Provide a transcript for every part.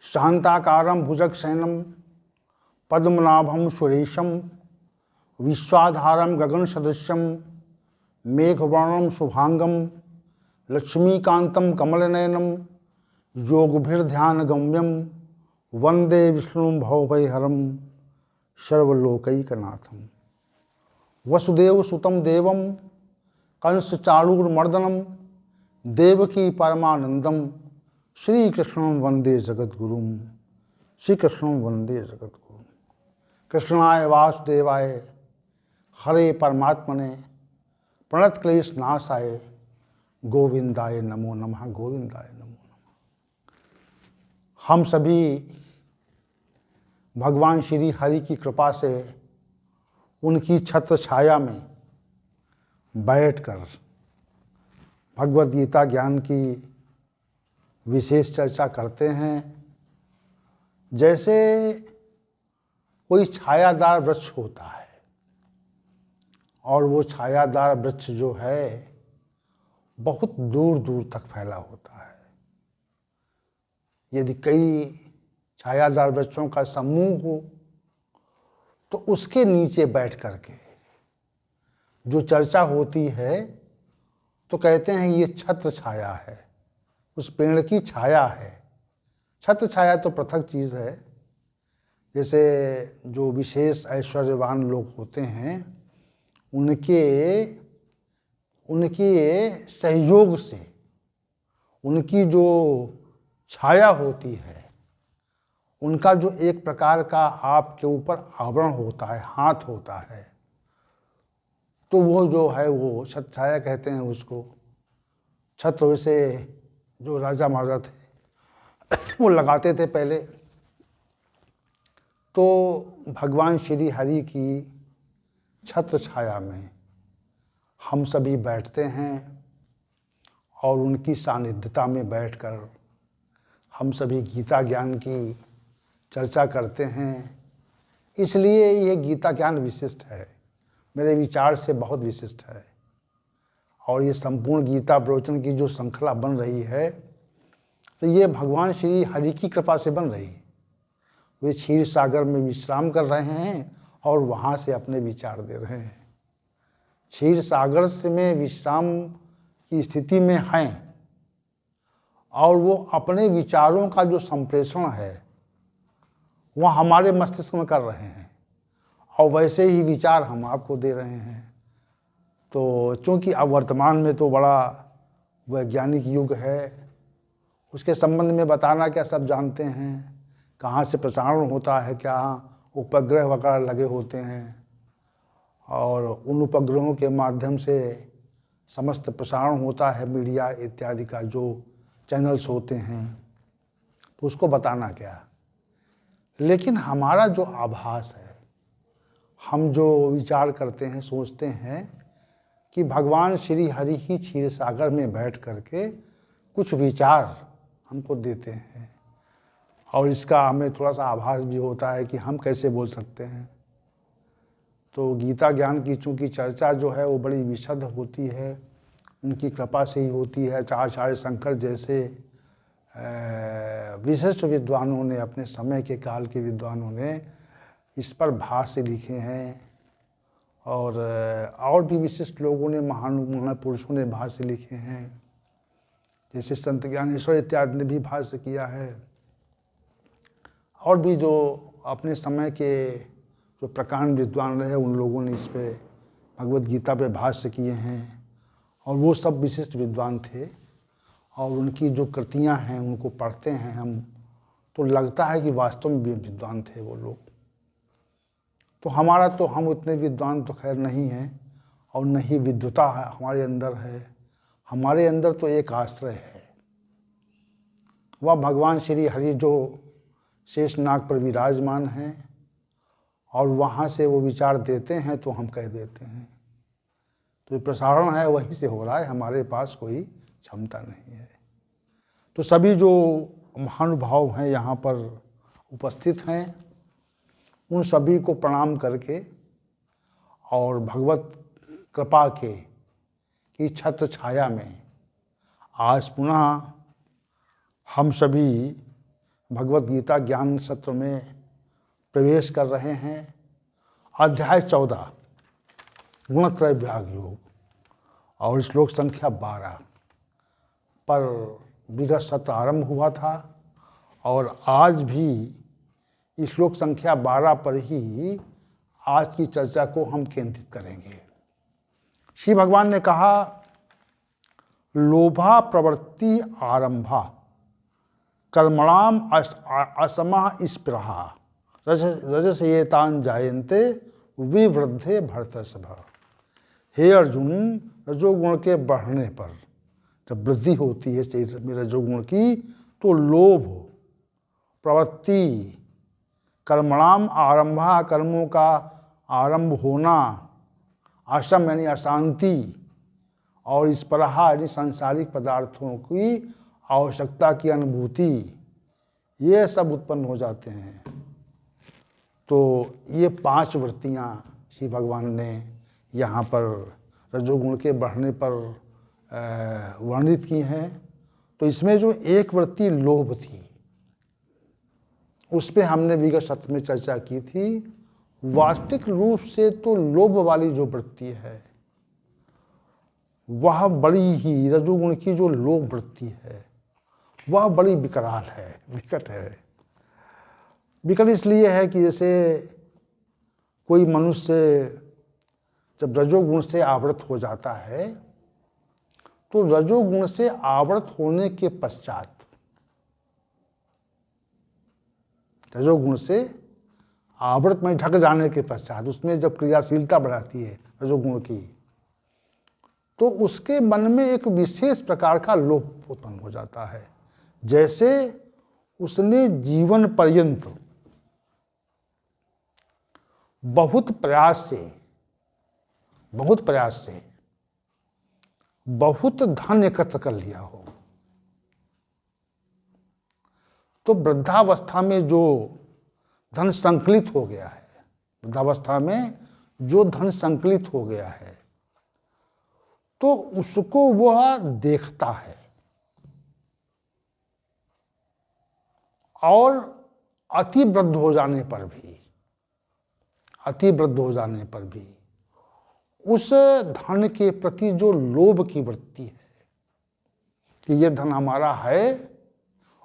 शांताकारं भुजगशयनं पद्मनाभं सुरेशं विश्वाधारं गगनसदृशं मेघवर्णं शुभांगं लक्ष्मीकान्तं कमलनयनं योगभिर्ध्यानगम्यं वंदे विष्णुं भवभयहरं सर्वलोकैकनाथं। वसुदेवसुतं देवं कंसचाणूरमर्दनं देवकी परमानंदं श्रीकृष्णं वंदे जगद्गुरुं। श्रीकृष्णं वंदे जगद्गुरुं। कृष्णाय वासुदेवाय हरे परमात्मने प्रणतक्लेशनाशाय गोविंदाय नमो नमः। गोविंदाय नमो नमः। हम सभी भगवान श्री हरि की कृपा से उनकी छत्र छाया में बैठकर भगवद गीता ज्ञान की विशेष चर्चा करते हैं। जैसे कोई छायादार वृक्ष होता है और वो छायादार वृक्ष जो है बहुत दूर दूर तक फैला होता है। यदि कई छायादार वृक्षों का समूह हो तो उसके नीचे बैठ करके जो चर्चा होती है तो कहते हैं ये छत्र छाया है, उस पेड़ की छाया है। छत्र छाया तो पृथक चीज़ है। जैसे जो विशेष ऐश्वर्यवान लोग होते हैं उनके सहयोग से उनकी जो छाया होती है, उनका जो एक प्रकार का आपके ऊपर आवरण होता है, हाथ होता है, तो वो जो है वो छत्र छाया कहते हैं उसको। छत्र से जो राजा महाराजा थे वो लगाते थे पहले। तो भगवान श्री हरि की छत्र छाया में हम सभी बैठते हैं और उनकी सानिध्यता में बैठकर हम सभी गीता ज्ञान की चर्चा करते हैं। इसलिए ये गीता ज्ञान विशिष्ट है, मेरे विचार से बहुत विशिष्ट है। और ये संपूर्ण गीता प्रवचन की जो श्रृंखला बन रही है तो ये भगवान श्री हरि की कृपा से बन रही है। वे क्षीर सागर में विश्राम कर रहे हैं और वहाँ से अपने विचार दे रहे हैं। क्षीर सागर से में विश्राम की स्थिति में हैं और वो अपने विचारों का जो संप्रेषण है वह हमारे मस्तिष्क में कर रहे हैं और वैसे ही विचार हम आपको दे रहे हैं। तो चूँकि अब वर्तमान में तो बड़ा वैज्ञानिक युग है, उसके संबंध में बताना क्या सब जानते हैं, कहाँ से प्रसारण होता है, क्या उपग्रह वगैरह लगे होते हैं और उन उपग्रहों के माध्यम से समस्त प्रसारण होता है, मीडिया इत्यादि का जो चैनल्स होते हैं, तो उसको बताना क्या। लेकिन हमारा जो आभास है, हम जो विचार करते हैं, सोचते हैं कि भगवान श्री हरि ही क्षीर सागर में बैठ करके कुछ विचार हमको देते हैं और इसका हमें थोड़ा सा आभास भी होता है कि हम कैसे बोल सकते हैं। तो गीता ज्ञान की चूँकि चर्चा जो है वो बड़ी विशद होती है, उनकी कृपा से ही होती है। आचार्य शंकर जैसे विशिष्ट विद्वानों ने, अपने समय के काल के विद्वानों ने इस पर भाष्य लिखे हैं और भी विशिष्ट लोगों ने, महान पुरुषों ने भाष्य लिखे हैं। जैसे संत ज्ञानेश्वर इत्यादि ने भी भाष्य किया है और भी जो अपने समय के जो प्रकांड विद्वान रहे उन लोगों ने इस पे भगवद गीता पे भाष्य किए हैं और वो सब विशिष्ट विद्वान थे और उनकी जो कृतियां हैं उनको पढ़ते हैं हम तो लगता है कि वास्तव में विद्वान थे वो लोग। तो हम उतने विद्वान तो खैर नहीं हैं और न ही विद्वता हमारे अंदर है। हमारे अंदर तो एक आश्रय है, वह भगवान श्री हरि जो शेषनाग पर विराजमान हैं और वहाँ से वो विचार देते हैं तो हम कह देते हैं। तो प्रसारण है वहीं से हो रहा है, हमारे पास कोई क्षमता नहीं है। तो सभी जो महानुभाव हैं यहाँ पर उपस्थित हैं, उन सभी को प्रणाम करके और भगवत कृपा के की छत्र छाया में आज पुनः हम सभी भगवत गीता ज्ञान सत्र में प्रवेश कर रहे हैं। अध्याय 14 गुणत्रय विभाग योग और श्लोक संख्या 12 पर विगत सत्र आरंभ हुआ था और आज भी इस श्लोक संख्या 12 पर ही आज की चर्चा को हम केंद्रित करेंगे। श्री भगवान ने कहा, लोभा प्रवृत्ति आरंभा कर्मणाम असमा स्पृहा रजस एतान जायन्ते विवृद्धे भरतर्षभ। हे अर्जुन, रजोगुण के बढ़ने पर जब वृद्धि होती है शरीर में रजोगुण की, तो लोभ प्रवृत्ति कर्मणाम आरंभा कर्मों का आरंभ होना, आशम यानी अशांति, और स्पृहा यानी सांसारिक पदार्थों की आवश्यकता की अनुभूति, ये सब उत्पन्न हो जाते हैं। तो ये 5 वृत्तियाँ श्री भगवान ने यहाँ पर रजोगुण के बढ़ने पर वर्णित की हैं। तो इसमें जो एक वृत्ति लोभ थी, उस पर हमने विगत सत्र में चर्चा की थी। वास्तविक रूप से तो लोभ वाली जो वृत्ति है वह बड़ी ही, रजोगुण की जो लोभ वृत्ति है वह बड़ी विकराल है, विकट है। विकट इसलिए है कि जैसे कोई मनुष्य जब रजोगुण से आवृत हो जाता है, तो रजोगुण से आवृत होने के पश्चात, रजोगुण से आवृत में ढक जाने के पश्चात उसमें जब क्रियाशीलता बढ़ाती है रजोगुण की, तो उसके मन में एक विशेष प्रकार का लोभ उत्पन्न हो जाता है। जैसे उसने जीवन पर्यंत बहुत प्रयास से बहुत धन एकत्र कर लिया हो, तो वृद्धावस्था में जो धन संकलित हो गया है, वृद्धावस्था में जो धन संकलित हो गया है, तो उसको वह देखता है और अति वृद्ध हो जाने पर भी उस धन के प्रति जो लोभ की वृत्ति है कि ये धन हमारा है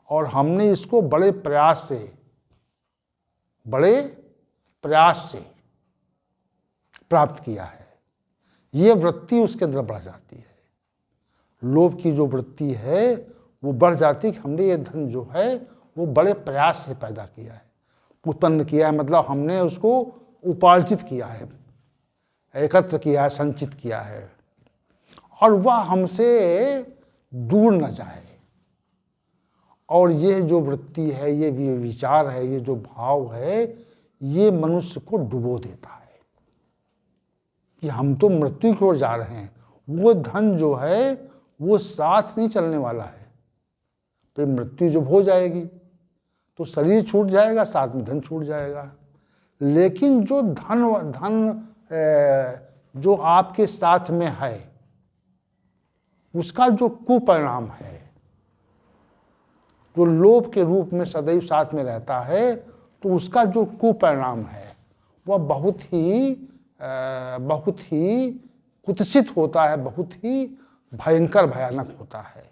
और हमने इसको बड़े प्रयास से प्राप्त किया है, ये वृत्ति उसके अंदर बढ़ जाती है। लोभ की जो वृत्ति है वो बढ़ जाती है कि हमने ये धन जो है वो बड़े प्रयास से पैदा किया है, उत्पन्न किया है, मतलब हमने उसको उपार्जित किया है, एकत्र किया है, संचित किया है, और वह हमसे दूर न जाए। और ये जो वृत्ति है, ये विचार है, ये जो भाव है, ये मनुष्य को डुबो देता है कि हम तो मृत्यु की ओर जा रहे हैं। वो धन जो है वो साथ नहीं चलने वाला है। तो मृत्यु जब हो जाएगी तो शरीर छूट जाएगा, साथ में धन छूट जाएगा। लेकिन जो धन जो आपके साथ में है, उसका जो कुपरिणाम है, जो लोभ के रूप में सदैव साथ में रहता है, तो उसका जो कुपरिणाम है वह बहुत ही कुत्सित होता है, बहुत ही भयंकर भयानक होता है।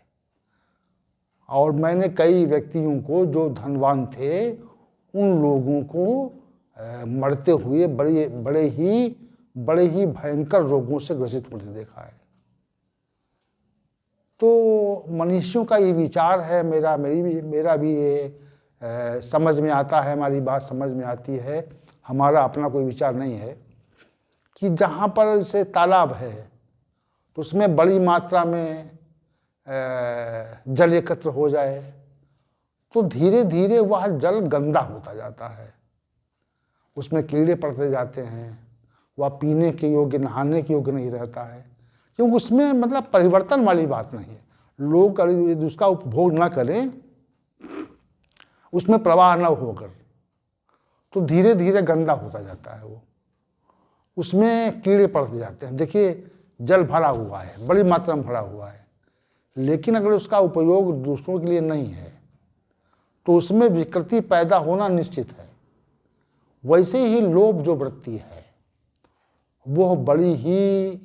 और मैंने कई व्यक्तियों को जो धनवान थे, उन लोगों को मरते हुए बड़े ही भयंकर रोगों से ग्रसित होते देखा है। तो मनुष्यों का ये विचार है, मेरा भी ये समझ में आता है, हमारी बात समझ में आती है, हमारा अपना कोई विचार नहीं है कि जहाँ पर जैसे तालाब है तो उसमें बड़ी मात्रा में जल एकत्र हो जाए तो धीरे धीरे वह जल गंदा होता जाता है, उसमें कीड़े पड़ते जाते हैं, वह पीने के योग्य, नहाने के योग्य नहीं रहता है, क्योंकि उसमें मतलब परिवर्तन वाली बात नहीं है। लोग उसका उपभोग न करें, उसमें प्रवाह न होकर, तो धीरे धीरे गंदा होता जाता है, वो उसमें कीड़े पड़ते जाते हैं। देखिए जल भरा हुआ है, बड़ी मात्रा में भरा हुआ है, लेकिन अगर उसका उपयोग दूसरों के लिए नहीं है तो उसमें विकृति पैदा होना निश्चित है। वैसे ही लोभ जो वृत्ति है वो बड़ी ही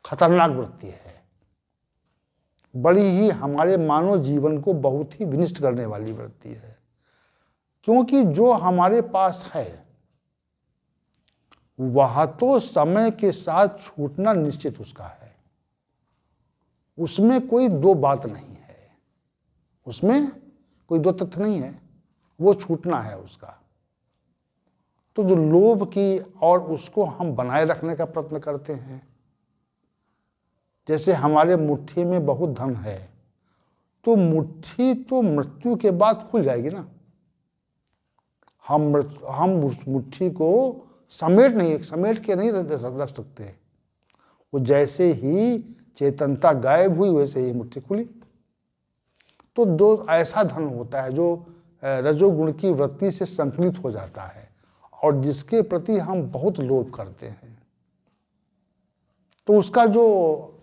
खतरनाक वृत्ति है, बड़ी ही हमारे मानव जीवन को बहुत ही विनिष्ट करने वाली वृत्ति है। क्योंकि जो हमारे पास है वह तो समय के साथ छूटना निश्चित उसका है, उसमें कोई दो बात नहीं है, उसमें कोई दो तथ्य नहीं है, वो छूटना है उसका। तो जो लोभ की और उसको हम बनाए रखने का प्रयत्न करते हैं, जैसे हमारे मुट्ठी में बहुत धन है तो मुट्ठी तो मृत्यु के बाद खुल जाएगी ना। हम उस मुट्ठी को समेट के नहीं रख सकते। वो जैसे ही चेतनता गायब हुई वैसे ही मुट्ठी खुली। तो दो ऐसा धन होता है जो रजोगुण की वृत्ति से संकलित हो जाता है और जिसके प्रति हम बहुत लोभ करते हैं। तो उसका जो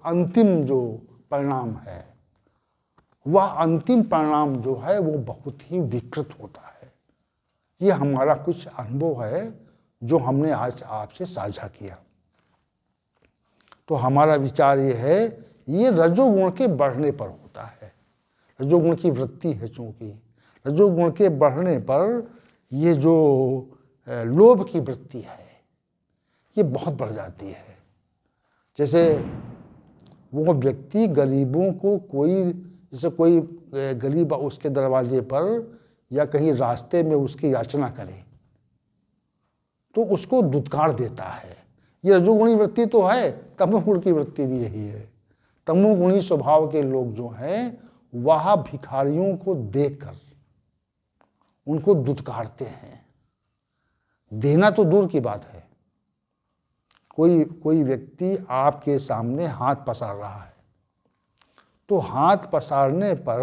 अंतिम जो परिणाम है, वह अंतिम परिणाम जो है वो बहुत ही विकृत होता है। ये हमारा कुछ अनुभव है जो हमने आज आपसे साझा किया। तो हमारा विचार ये है, ये रजोगुण के बढ़ने पर होता है। रजोगुण की वृत्ति है, चूंकि रजोगुण के बढ़ने पर ये जो लोभ की वृत्ति है ये बहुत बढ़ जाती है। जैसे वो व्यक्ति गरीबों को जैसे कोई गरीब उसके दरवाजे पर या कहीं रास्ते में उसकी याचना करे तो उसको दुत्कार देता है। ये रजोगुणी वृत्ति तो है, तमोगुण की वृत्ति भी यही है। तमोगुणी स्वभाव के लोग जो हैं वह भिखारियों को देखकर उनको दुत्कारते हैं। देना तो दूर की बात है, कोई व्यक्ति आपके सामने हाथ पसार रहा है तो हाथ पसारने पर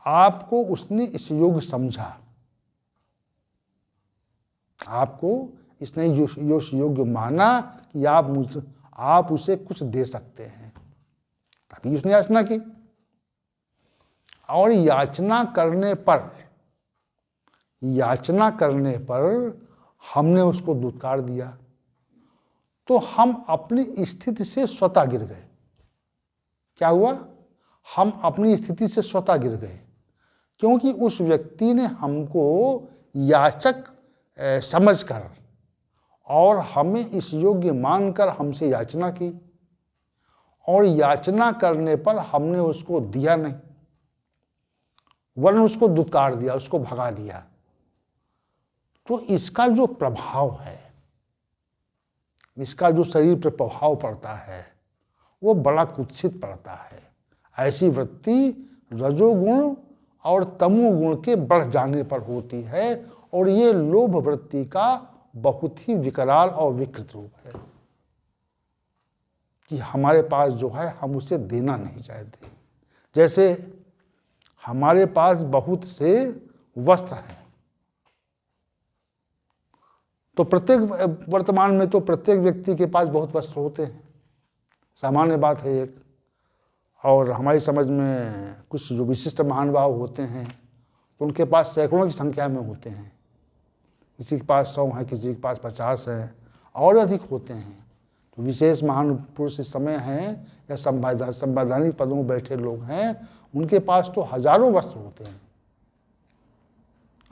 आपको उसने इस योग्य समझा, आपको इसने इस योग्य माना कि आप उसे कुछ दे सकते हैं, तभी उसने याचना की। और याचना करने पर हमने उसको दुत्कार दिया तो हम अपनी स्थिति से स्वतः गिर गए। क्या हुआ? हम अपनी स्थिति से स्वतः गिर गए, क्योंकि उस व्यक्ति ने हमको याचक समझकर और हमें इस योग्य मानकर हमसे याचना की, और याचना करने पर हमने उसको दिया नहीं, वरन उसको दुत्कार दिया, उसको भगा दिया। तो इसका जो प्रभाव है, इसका जो शरीर पर प्रभाव पड़ता है वो बड़ा कुत्सित पड़ता है। ऐसी वृत्ति रजोगुण और तमोगुण के बढ़ जाने पर होती है, और ये लोभ वृत्ति का बहुत ही विकराल और विकृत रूप है कि हमारे पास जो है हम उसे देना नहीं चाहते। जैसे हमारे पास बहुत से वस्त्र हैं, तो वर्तमान में तो प्रत्येक व्यक्ति के पास बहुत वस्त्र होते हैं, सामान्य बात है एक। और हमारी समझ में कुछ जो विशिष्ट महानुभाव होते हैं उनके पास सैकड़ों की संख्या में होते हैं। किसी के पास 100 है, किसी के पास 50 है, और अधिक होते हैं। तो विशेष महान पुरुष इस समय हैं या संवैधानिक पदों में बैठे लोग हैं, उनके पास तो हजारों वस्त्र होते हैं।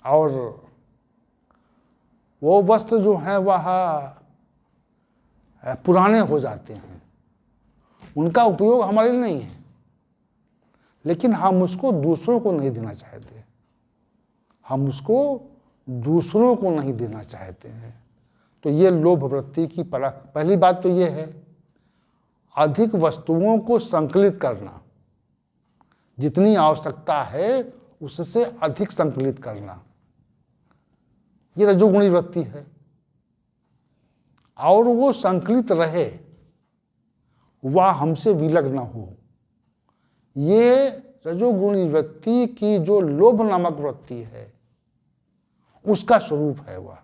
और वो वस्त्र जो हैं वह पुराने हो जाते हैं, उनका उपयोग हमारे लिए नहीं है, लेकिन हम उसको दूसरों को नहीं देना चाहते, हम उसको दूसरों को नहीं देना चाहते हैं। तो ये लोभ वृत्ति की पहली बात तो ये है, अधिक वस्तुओं को संकलित करना, जितनी आवश्यकता है उससे अधिक संकलित करना, ये रजोगुणी वृत्ति है। और वो संकलित रहे, वह हमसे विलग न हो, ये रजोगुणी वृत्ति की जो लोभ नामक वृत्ति है उसका स्वरूप है वह,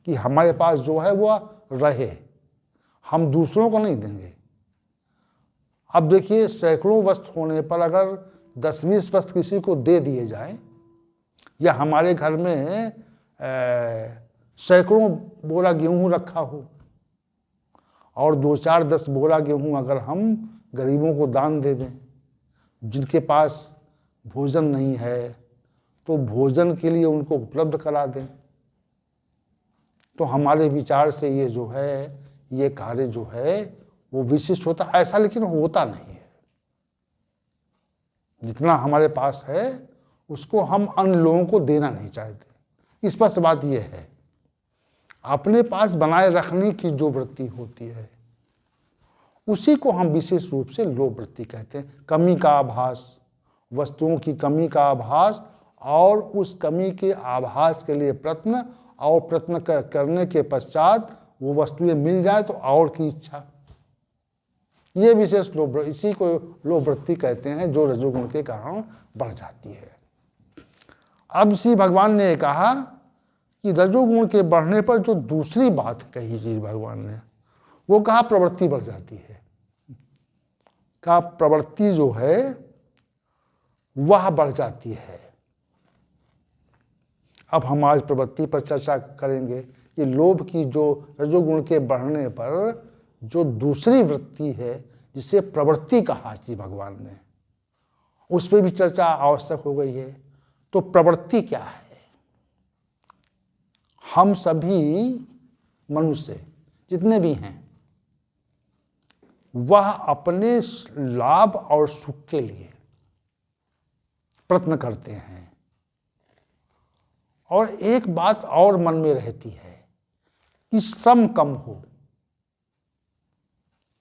कि हमारे पास जो है वह रहे, हम दूसरों को नहीं देंगे। अब देखिए, सैकड़ों वस्त्र होने पर अगर 10-20 वस्त्र किसी को दे दिए जाएं, या हमारे घर में सैकड़ों बोरा गेहूं रखा हो और 2-4-10 बोरा गेहूं अगर हम गरीबों को दान दे दें, जिनके पास भोजन नहीं है तो भोजन के लिए उनको उपलब्ध करा दें, तो हमारे विचार से ये जो है, ये कार्य जो है वो विशिष्ट होता। ऐसा लेकिन होता नहीं है। जितना हमारे पास है उसको हम अन्य लोगों को देना नहीं चाहते। स्पष्ट बात यह है, अपने पास बनाए रखने की जो वृत्ति होती है उसी को हम विशेष रूप से लोभ वृत्ति कहते हैं। कमी का आभास, वस्तुओं की कमी का आभास, और उस कमी के आभास के लिए प्रयत्न, और प्रयत्न करने के पश्चात वो वस्तुएं मिल जाए तो और की इच्छा, ये विशेष लोभ, इसी को लोभ वृत्ति कहते हैं, जो रजोगुण के कारण बढ़ जाती है। अब श्री भगवान ने कहा कि रजोगुण के बढ़ने पर जो दूसरी बात कही श्री भगवान ने, वो कहा प्रवृत्ति बढ़ जाती है। कहा प्रवृत्ति जो है वह बढ़ जाती है। अब हम आज प्रवृत्ति पर चर्चा करेंगे कि लोभ की जो रजोगुण के बढ़ने पर जो दूसरी वृत्ति है जिसे प्रवृत्ति कहा श्री भगवान ने, उस पर भी चर्चा आवश्यक हो गई है। तो प्रवृत्ति क्या है? हम सभी मनुष्य जितने भी हैं वह अपने लाभ और सुख के लिए प्रयत्न करते हैं, और एक बात और मन में रहती है कि श्रम कम हो,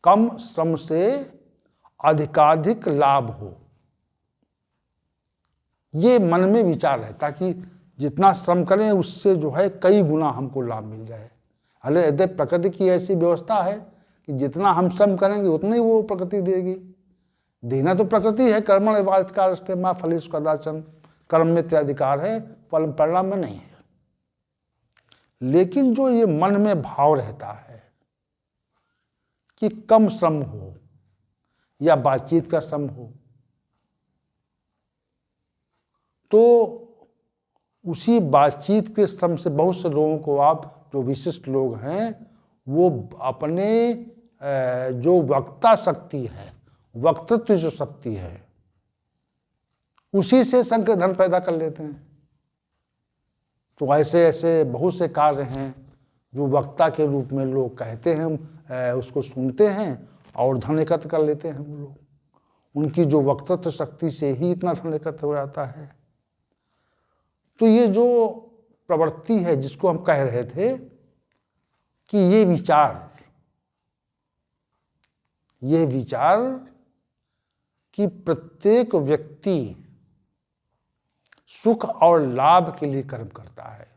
कम श्रम से अधिकाधिक लाभ हो। ये मन में विचार है, ताकि जितना श्रम करें उससे जो है कई गुना हमको लाभ मिल जाए। अरे यदि प्रकृति की ऐसी व्यवस्था है कि जितना हम श्रम करेंगे उतनी ही वो प्रकृति देगी। देना तो प्रकृति है, कर्मण एवाधिकारस्ते मा फलेषु कदाचन, कर्म में त्याधिकार है, फल परिणाम में नहीं है। लेकिन जो ये मन में भाव रहता है कि कम श्रम हो या बातचीत का श्रम हो, तो उसी बातचीत के श्रम से बहुत से लोगों को, आप जो विशिष्ट लोग हैं, वो अपने जो वक्ता शक्ति है, वक्तृत्व जो शक्ति है, उसी से संग धन पैदा कर लेते हैं। तो ऐसे ऐसे बहुत से कार्य हैं जो वक्ता के रूप में लोग कहते हैं, उसको सुनते हैं और धन एकत्र कर लेते हैं हम लोग। उनकी जो वक्तृत्व शक्ति से ही इतना धन एकत्र हो जाता है। तो ये जो प्रवृत्ति है जिसको हम कह रहे थे कि ये विचार कि प्रत्येक व्यक्ति सुख और लाभ के लिए कर्म करता है,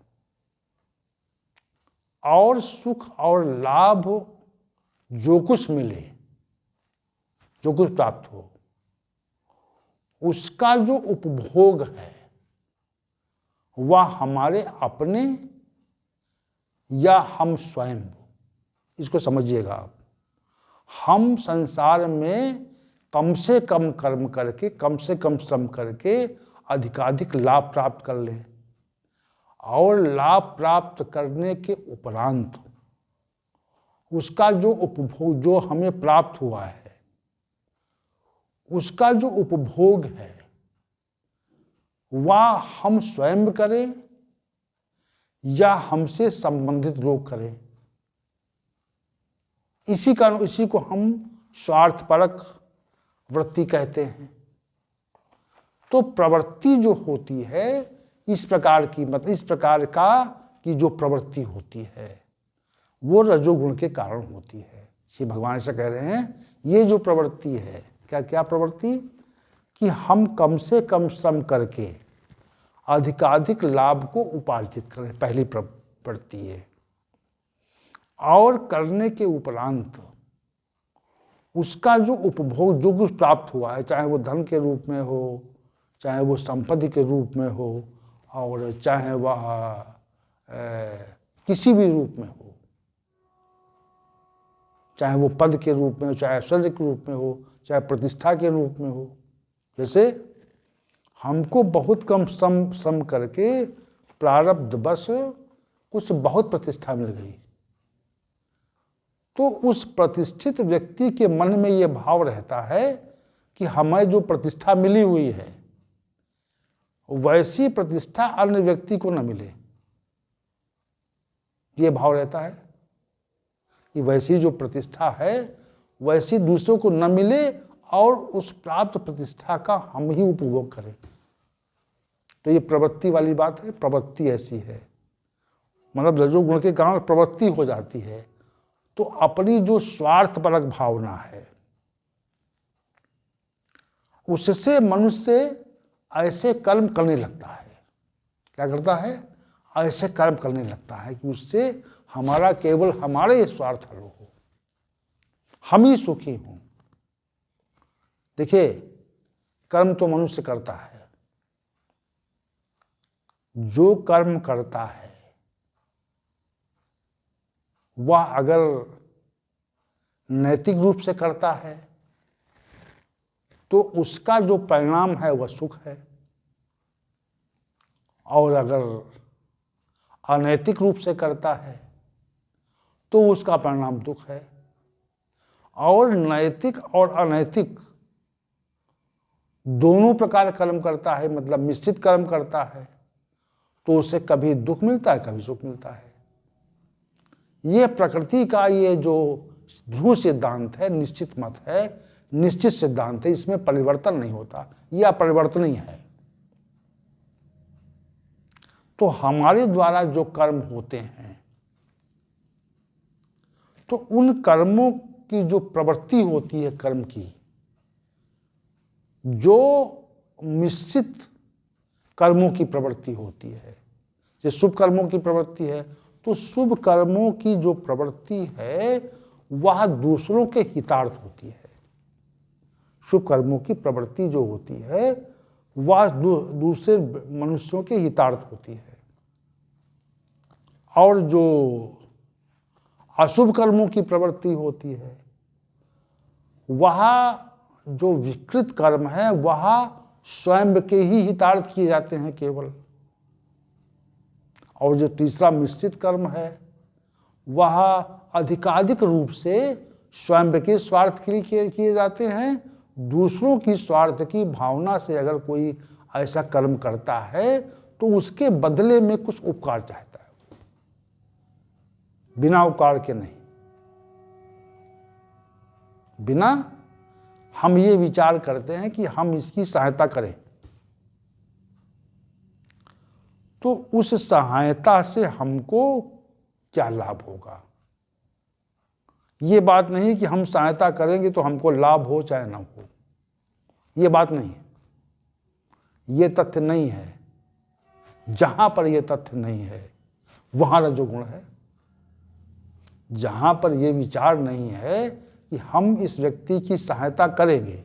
और सुख और लाभ जो कुछ मिले, जो कुछ प्राप्त हो, उसका जो उपभोग है वह हमारे अपने या हम स्वयं। इसको समझिएगा आप। हम संसार में कम से कम कर्म करके, कम से कम श्रम करके अधिकाधिक लाभ प्राप्त कर लें, और लाभ प्राप्त करने के उपरांत उसका जो उपभोग, जो हमें प्राप्त हुआ है, उसका जो उपभोग है वह हम स्वयं करें या हमसे संबंधित लोग करें। इसी को हम स्वार्थपरक वृत्ति कहते हैं। तो प्रवृत्ति जो होती है इस प्रकार की, मतलब इस प्रकार का की जो प्रवृत्ति होती है वो रजोगुण के कारण होती है। श्री भगवान से कह रहे हैं ये जो प्रवृत्ति है, क्या क्या प्रवृत्ति, कि हम कम से कम श्रम करके अधिकाधिक लाभ को उपार्जित करें, पहली प्रवृत्ति है। और करने के उपरांत उसका जो उपभोग, जो कुछ प्राप्त हुआ है, चाहे वो धन के रूप में हो, चाहे वो संपत्ति के रूप में हो, और चाहे वह किसी भी रूप में हो, चाहे वो पद के रूप में हो, चाहे ऐश्वर्य के रूप में हो, चाहे प्रतिष्ठा के रूप में हो। जैसे हमको बहुत कम श्रम करके प्रारब्ध बस कुछ बहुत प्रतिष्ठा मिल गई, तो उस प्रतिष्ठित व्यक्ति के मन में ये भाव रहता है कि हमें जो प्रतिष्ठा मिली हुई है वैसी प्रतिष्ठा अन्य व्यक्ति को न मिले। ये भाव रहता है कि वैसी जो प्रतिष्ठा है वैसी दूसरों को न मिले और उस प्राप्त प्रतिष्ठा का हम ही उपभोग करें। तो ये प्रवृत्ति वाली बात है, प्रवृत्ति ऐसी है, मतलब रजोगुण के कारण प्रवृत्ति हो जाती है। तो अपनी जो स्वार्थपरक भावना है उससे मनुष्य ऐसे कर्म करने लगता है। क्या करता है? ऐसे कर्म करने लगता है कि उससे हमारा केवल हमारे स्वार्थ हल हो, हम ही सुखी हों। देखिए, कर्म तो मनुष्य करता है, जो कर्म करता है वह अगर नैतिक रूप से करता है तो उसका जो परिणाम है वह सुख है, और अगर अनैतिक रूप से करता है तो उसका परिणाम दुख है। और नैतिक और अनैतिक दोनों प्रकार कर्म करता है, मतलब मिश्रित कर्म करता है, तो उसे कभी दुख मिलता है, कभी सुख मिलता है। ये प्रकृति का ये जो ध्रुव सिद्धांत है, निश्चित मत है, निश्चित सिद्धांत है, इसमें परिवर्तन नहीं होता, यह अपरिवर्तनीय है। तो हमारे द्वारा जो कर्म होते हैं तो उन कर्मों की जो प्रवृत्ति होती है, कर्म की जो मिश्रित कर्मों की प्रवृत्ति होती है, जैसे शुभ कर्मों की प्रवृत्ति है, तो शुभ कर्मों की जो प्रवृत्ति है वह दूसरों के हितार्थ होती है। शुभ कर्मों की प्रवृत्ति जो होती है वह दूसरे मनुष्यों के हितार्थ होती है, और जो अशुभ कर्मों की प्रवृत्ति होती है वह जो विकृत कर्म है वह स्वयं के ही हितार्थ किए जाते हैं केवल, और जो तीसरा मिश्रित कर्म है वह अधिकाधिक रूप से स्वयं के स्वार्थ के लिए किए जाते हैं। दूसरों की स्वार्थ की भावना से अगर कोई ऐसा कर्म करता है तो उसके बदले में कुछ उपकार चाहता है, बिना उपकार के नहीं। बिना हम ये विचार करते हैं कि हम इसकी सहायता करें, तो उस सहायता से हमको क्या लाभ होगा। ये बात नहीं कि हम सहायता करेंगे तो हमको लाभ हो चाहे ना हो, ये बात नहीं है, ये तथ्य नहीं है। जहां पर ये तथ्य नहीं है वहां रजोगुण है। जहां पर ये विचार नहीं है कि हम इस व्यक्ति की सहायता करेंगे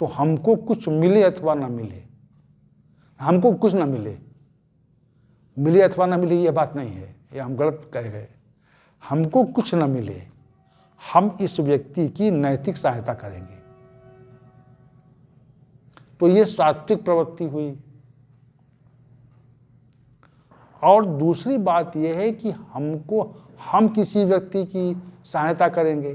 तो हमको कुछ मिले अथवा ना मिले, हमको कुछ ना मिले, मिले अथवा ना मिले ये बात नहीं है, ये हम गलत कह गए। हमको कुछ ना मिले, हम इस व्यक्ति की नैतिक सहायता करेंगे, तो ये सात्विक प्रवृत्ति हुई। और दूसरी बात यह है कि हम किसी व्यक्ति की सहायता करेंगे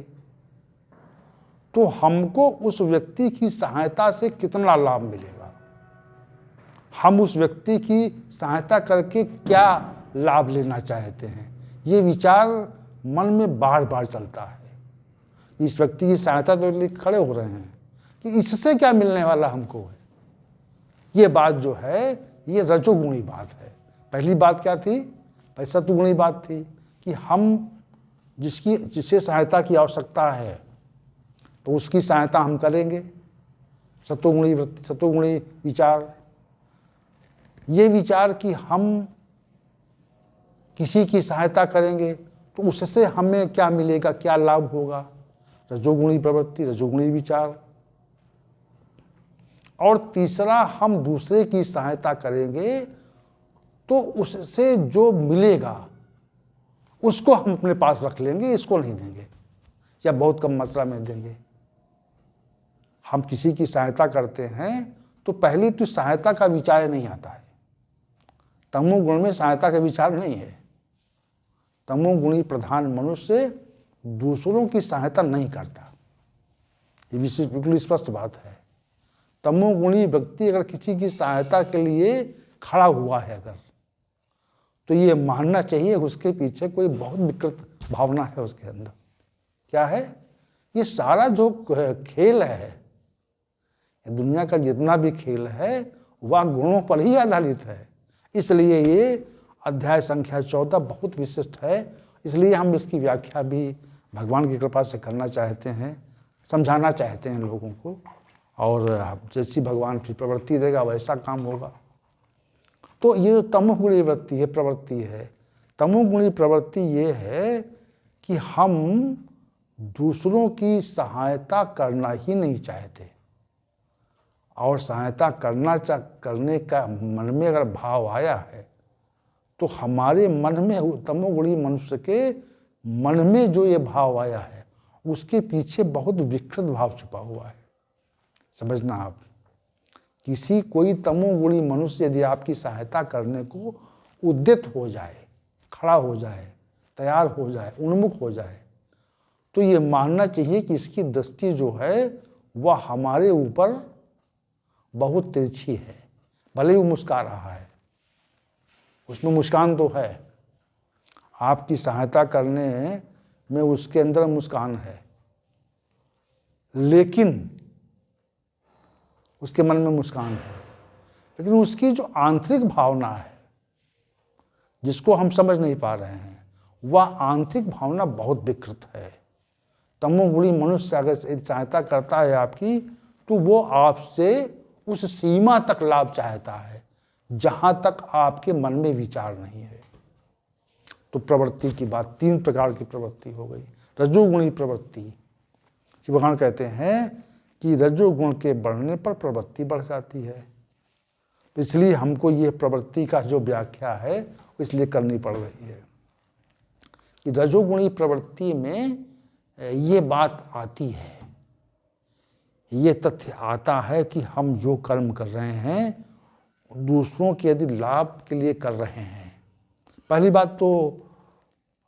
तो हमको उस व्यक्ति की सहायता से कितना लाभ मिलेगा, हम उस व्यक्ति की सहायता करके क्या लाभ लेना चाहते हैं, ये विचार मन में बार बार चलता है। इस व्यक्ति की सहायता तो लिए खड़े हो रहे हैं कि इससे क्या मिलने वाला हमको है। ये बात जो है ये रजोगुणी बात है। पहली बात क्या थी? सत्वगुणी बात थी कि हम जिसे सहायता की आवश्यकता है तो उसकी सहायता हम करेंगे, सत्वगुणी विचार। ये विचार कि हम किसी की सहायता करेंगे तो उससे हमें क्या मिलेगा, क्या लाभ होगा, रजोगुणी प्रवृत्ति, रजोगुणी विचार। और तीसरा, हम दूसरे की सहायता करेंगे तो उससे जो मिलेगा उसको हम अपने पास रख लेंगे, इसको नहीं देंगे या बहुत कम मात्रा में देंगे। हम किसी की सहायता करते हैं तो पहले तो सहायता का विचार नहीं आता है। तमोगुण में सहायता का विचार नहीं है। तमोगुणी प्रधान मनुष्य दूसरों की सहायता नहीं करता, ये विशेष बिल्कुल स्पष्ट बात है। तमोगुणी व्यक्ति अगर किसी की सहायता के लिए खड़ा हुआ है अगर, तो ये मानना चाहिए उसके पीछे कोई बहुत विकृत भावना है उसके अंदर। क्या है? ये सारा जो खेल है, दुनिया का जितना भी खेल है वह गुणों पर ही आधारित है। इसलिए ये अध्याय संख्या 14 बहुत विशिष्ट है। इसलिए हम इसकी व्याख्या भी भगवान की कृपा से करना चाहते हैं, समझाना चाहते हैं लोगों को, और जैसी भगवान की प्रवृत्ति देगा वैसा काम होगा। तो ये तमोगुणी वृत्ति है, प्रवृत्ति है। तमोगुणी प्रवृत्ति ये है कि हम दूसरों की सहायता करना ही नहीं चाहते, और सहायता करने का मन में अगर भाव आया है तो हमारे मन में, तमोगुणी मनुष्य के मन में जो ये भाव आया है उसके पीछे बहुत विकृत भाव छिपा हुआ है। समझना आप, कोई तमोगुणी मनुष्य यदि आपकी सहायता करने को उद्यत हो जाए, खड़ा हो जाए, तैयार हो जाए, उन्मुख हो जाए, तो ये मानना चाहिए कि इसकी दृष्टि जो है वह हमारे ऊपर बहुत तिरछी है। भले ही वो मुस्कुरा रहा है, उसमें मुस्कान तो है, आपकी सहायता करने में उसके अंदर मुस्कान है, लेकिन उसके मन में मुस्कान है, लेकिन उसकी जो आंतरिक भावना है जिसको हम समझ नहीं पा रहे हैं, वह आंतरिक भावना बहुत विकृत है। तमोगुणी मनुष्य अगर सहायता करता है आपकी, तो वो आपसे उस सीमा तक लाभ चाहता है जहां तक आपके मन में विचार नहीं है। तो प्रवृत्ति की बात, 3 प्रकार की प्रवृत्ति हो गई। रजोगुणी प्रवृत्ति, भगवान कहते हैं कि रजोगुण के बढ़ने पर प्रवृत्ति बढ़ जाती है। तो इसलिए हमको ये प्रवृत्ति का जो व्याख्या है इसलिए करनी पड़ रही है कि रजोगुणी प्रवृत्ति में ये बात आती है, ये तथ्य आता है कि हम जो कर्म कर रहे हैं दूसरों के यदि लाभ के लिए कर रहे हैं। पहली बात तो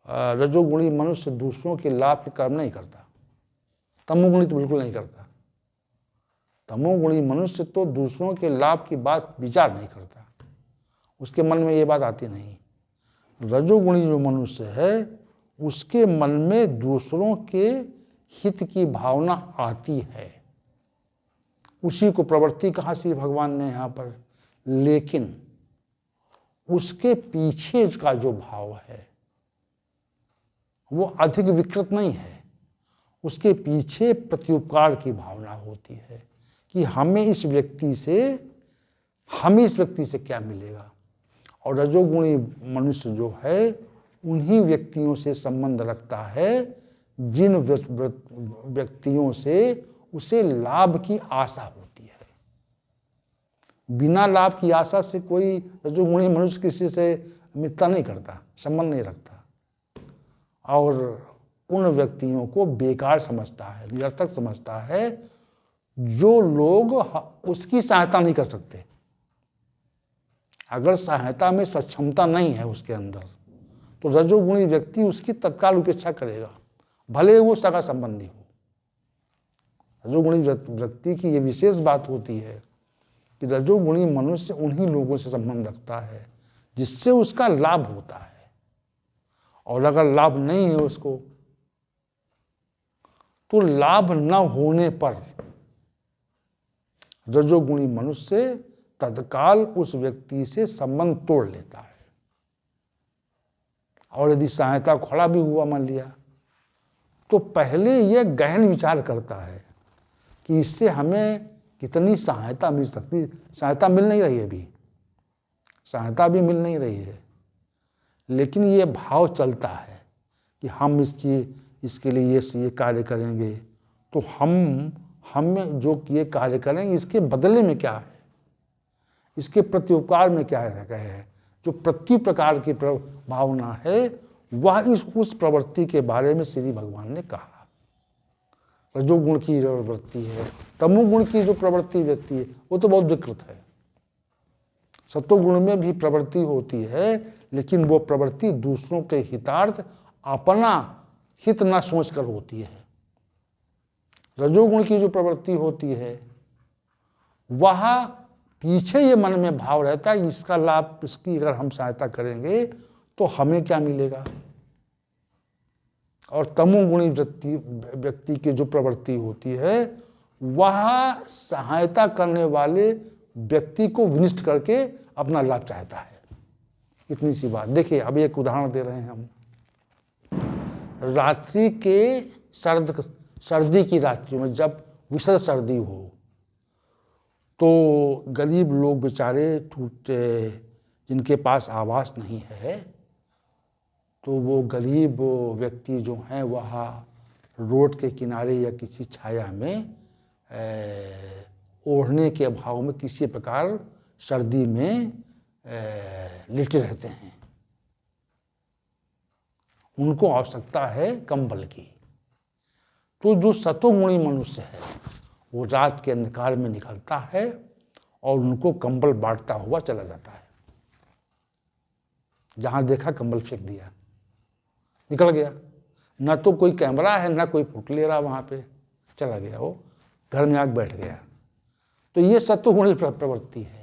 रजोगुणी मनुष्य दूसरों के लाभ के कर्म नहीं करता, तमोगुणी तो बिल्कुल नहीं करता। तमोगुणी मनुष्य तो दूसरों के लाभ की बात विचार नहीं करता, उसके मन में ये बात आती नहीं। रजोगुणी जो मनुष्य है उसके मन में दूसरों के हित की भावना आती है, उसी को प्रवृत्ति कहा श्री भगवान ने यहाँ पर। लेकिन उसके पीछे का जो भाव है वो अधिक विकृत नहीं है, उसके पीछे प्रत्युपकार की भावना होती है कि हमें इस व्यक्ति से क्या मिलेगा। और रजोगुणी मनुष्य जो है उन्हीं व्यक्तियों से संबंध रखता है जिन व्यक्तियों से उसे लाभ की आशा होती है। बिना लाभ की आशा से कोई रजोगुणी मनुष्य किसी से मित्रता नहीं करता, संबंध नहीं रखता, और उन व्यक्तियों को बेकार समझता है, निरर्थक समझता है जो लोग उसकी सहायता नहीं कर सकते। अगर सहायता में सक्षमता नहीं है उसके अंदर, तो रजोगुणी व्यक्ति उसकी तत्काल उपेक्षा करेगा, भले वो सगा संबंधी हो। रजोगुणी व्यक्ति की ये विशेष बात होती है कि रजोगुणी मनुष्य उन्हीं लोगों से संबंध रखता है जिससे उसका लाभ होता है, और अगर लाभ नहीं है उसको, तो लाभ न होने पर रजोगुणी मनुष्य तत्काल उस व्यक्ति से संबंध तोड़ लेता है। और यदि सहायता खड़ा भी हुआ मान लिया, तो पहले यह गहन विचार करता है कि इससे हमें कितनी सहायता मिल सकती। सहायता मिल नहीं रही है अभी, सहायता भी मिल नहीं रही है, लेकिन ये भाव चलता है कि हम इसके लिए ये कार्य करेंगे, तो हम जो ये कार्य करेंगे इसके बदले में क्या है, इसके प्रत्युपकार में क्या है। जो प्रति प्रकार की भावना है वह उस प्रवृत्ति के बारे में श्री भगवान ने कहा। रजोगुण की प्रवृत्ति है। तमोगुण की जो प्रवृत्ति रहती है वो तो बहुत विकृत है। सत्वगुण में भी प्रवृत्ति होती है, लेकिन वो प्रवृत्ति दूसरों के हितार्थ अपना हित न सोचकर होती है। रजोगुण की जो प्रवृत्ति होती है वह पीछे ये मन में भाव रहता है, इसका लाभ, इसकी अगर हम सहायता करेंगे तो हमें क्या मिलेगा। और तमोगुणी व्यक्ति की जो प्रवृत्ति होती है वह सहायता करने वाले व्यक्ति को विनिष्ट करके अपना लाभ चाहता है। इतनी सी बात। देखिए अब एक उदाहरण दे रहे हैं हम। रात्रि के सर्दी की रात्रि में जब विशद सर्दी हो तो गरीब लोग बेचारे टूटे, जिनके पास आवास नहीं है, तो वो गरीब व्यक्ति जो हैं वह रोड के किनारे या किसी छाया में ओढ़ने के अभाव में किसी प्रकार सर्दी में लेटे रहते हैं। उनको आवश्यकता है कंबल की। तो जो सतोगुणी मनुष्य है वो रात के अंधकार में निकलता है और उनको कंबल बांटता हुआ चला जाता है। जहां देखा कंबल फेंक दिया, निकल गया। ना तो कोई कैमरा है ना कोई फोटो ले रहा, वहां पे चला गया, वो घर में आके बैठ गया। तो ये सत्वगुणी प्रवृत्ति है।